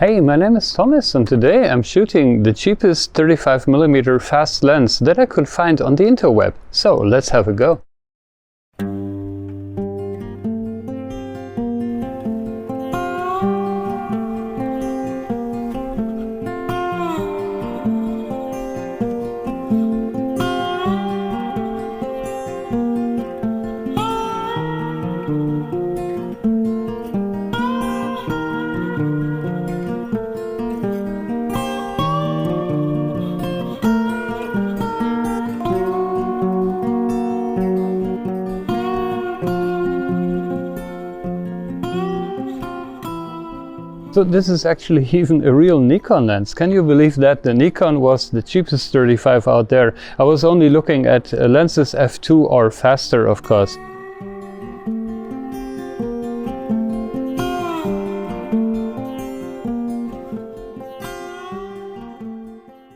Hey, my name is Thomas and today I'm shooting the cheapest 35mm fast lens that I could find on the interweb. So let's have a go. So this is actually even a real Nikon lens. Can you believe that? The Nikon was the cheapest 35 out there. I was only looking at lenses f2 or faster, of course.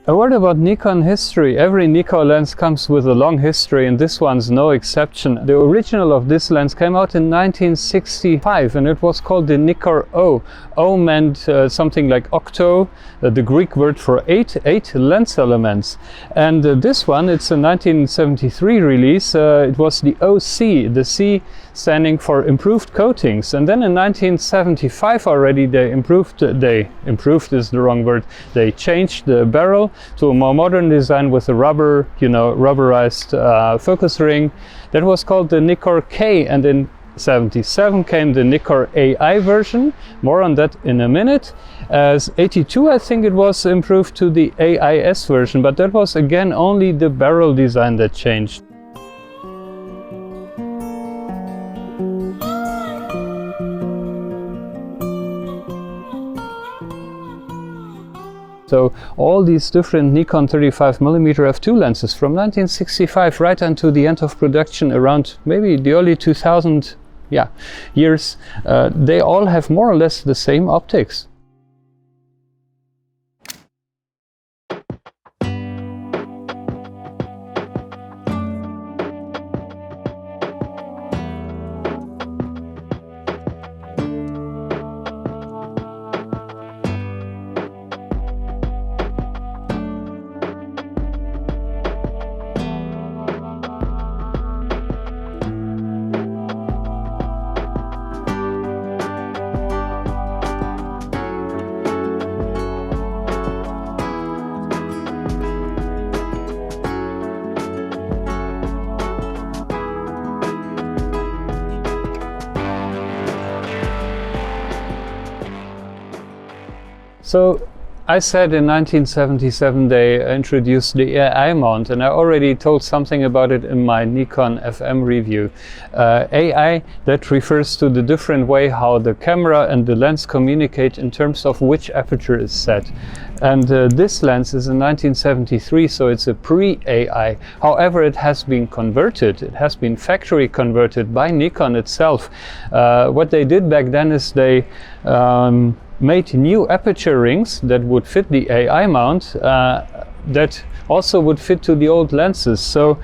A word about Nikon history. Every Nikon lens comes with a long history and this one's no exception. The original of this lens came out in 1965 and it was called the Nikkor-O. O meant something like octo, the Greek word for eight lens elements. And this one, it's a 1973 release. It was the OC, the C standing for improved coatings. And then in 1975 already they improved is the wrong word, they changed the barrel to a more modern design with a rubber, rubberized focus ring. That was called the Nikkor-K, and in 77 came the Nikkor-AI version. More on that in a minute. As 82 I think it was improved to the AIS version, but that was again only the barrel design that changed. So all these different Nikon 35mm f2 lenses from 1965 right until the end of production around maybe the early 2000 years, they all have more or less the same optics. So I said in 1977 they introduced the AI mount, and I already told something about it in my Nikon FM review. AI, that refers to the different way how the camera and the lens communicate in terms of which aperture is set. And this lens is in 1973, so it's a pre-AI. However, it has been converted. It has been factory converted by Nikon itself. What they did back then is they made new aperture rings that would fit the AI mount that also would fit to the old lenses. So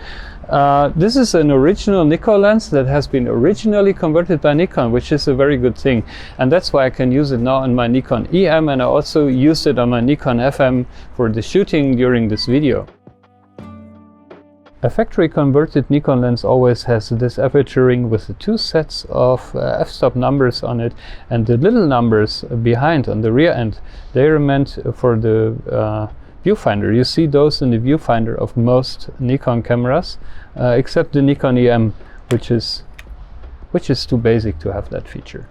this is an original Nikon lens that has been originally converted by Nikon, which is a very good thing. And that's why I can use it now on my Nikon EM, and I also used it on my Nikon FM for the shooting during this video. A factory converted Nikon lens always has this aperture ring with the two sets of f-stop numbers on it, and the little numbers behind on the rear end, they are meant for the viewfinder. You see those in the viewfinder of most Nikon cameras, except the Nikon EM, which is too basic to have that feature.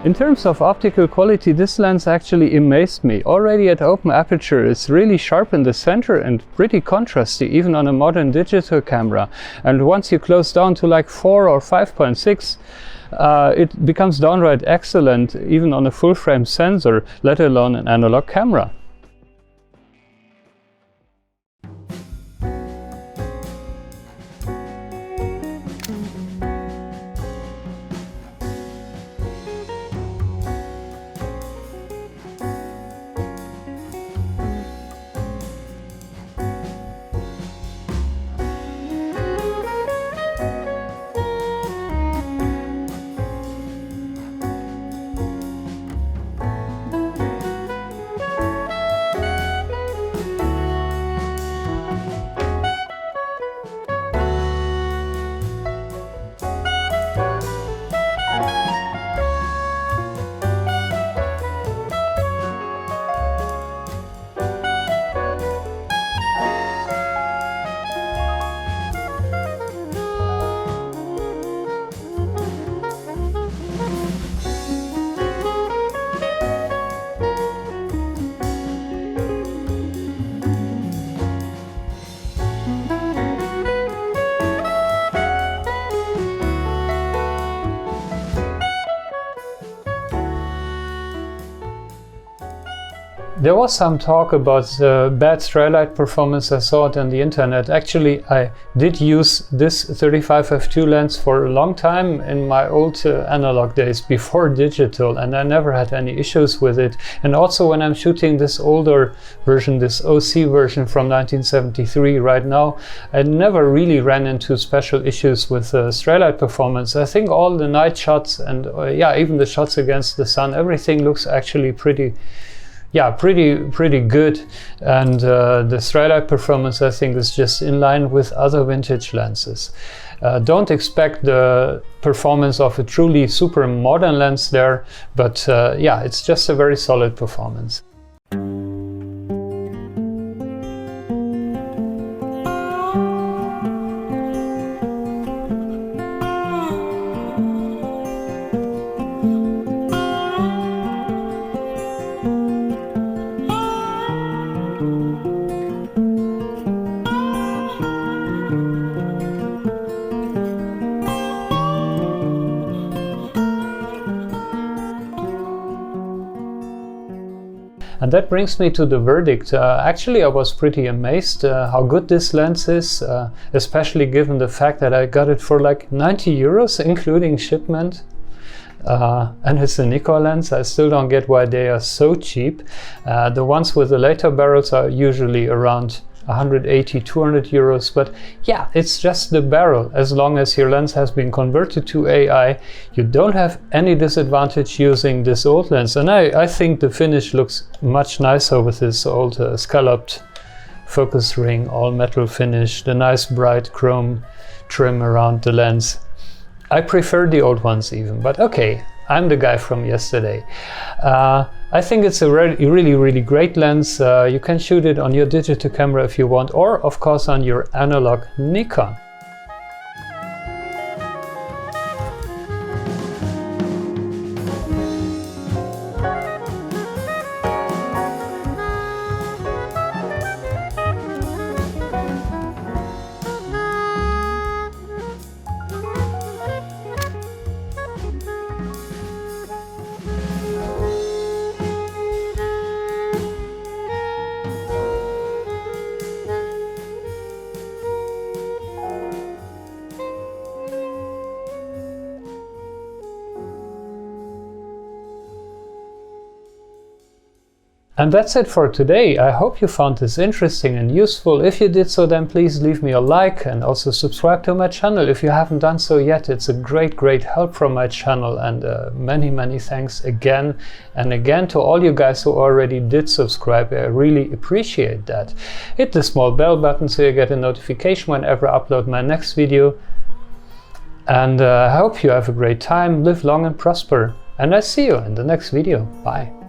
In terms of optical quality, this lens actually amazed me. Already at open aperture, it's really sharp in the center and pretty contrasty, even on a modern digital camera. And once you close down to like 4 or 5.6, it becomes downright excellent even on a full frame sensor, let alone an analog camera. There was some talk about bad stralight performance. I saw it on the internet. Actually, I did use this 35 f2 lens for a long time in my old analog days before digital, and I never had any issues with it. And also when I'm shooting this older version, this OC version from 1973 right now, I never really ran into special issues with stralight performance. I think all the night shots and yeah, even the shots against the sun, everything looks actually pretty good, and the stralight performance I think is just in line with other vintage lenses. Don't expect the performance of a truly super modern lens there, but yeah, it's just a very solid performance. And that brings me to the verdict. Actually, I was pretty amazed how good this lens is, especially given the fact that I got it for like 90 euros, including shipment. And it's a Nikkor lens. I still don't get why they are so cheap. The ones with the later barrels are usually around 180, 200 euros, but yeah, it's just the barrel. As long as your lens has been converted to AI, you don't have any disadvantage using this old lens. And I think the finish looks much nicer with this old scalloped focus ring, all metal finish, the nice bright chrome trim around the lens. I prefer the old ones even, but okay, I'm the guy from yesterday. I think it's a really great lens. You can shoot it on your digital camera if you want, or of course on your analog Nikon. And that's it for today. I hope you found this interesting and useful. If you did so, then please leave me a like and also subscribe to my channel if you haven't done so yet. It's a great help from my channel, and many thanks again and again to all you guys who already did subscribe. I really appreciate that. Hit the small bell button so you get a notification whenever I upload my next video. And I hope you have a great time, live long and prosper, and I see you in the next video. Bye.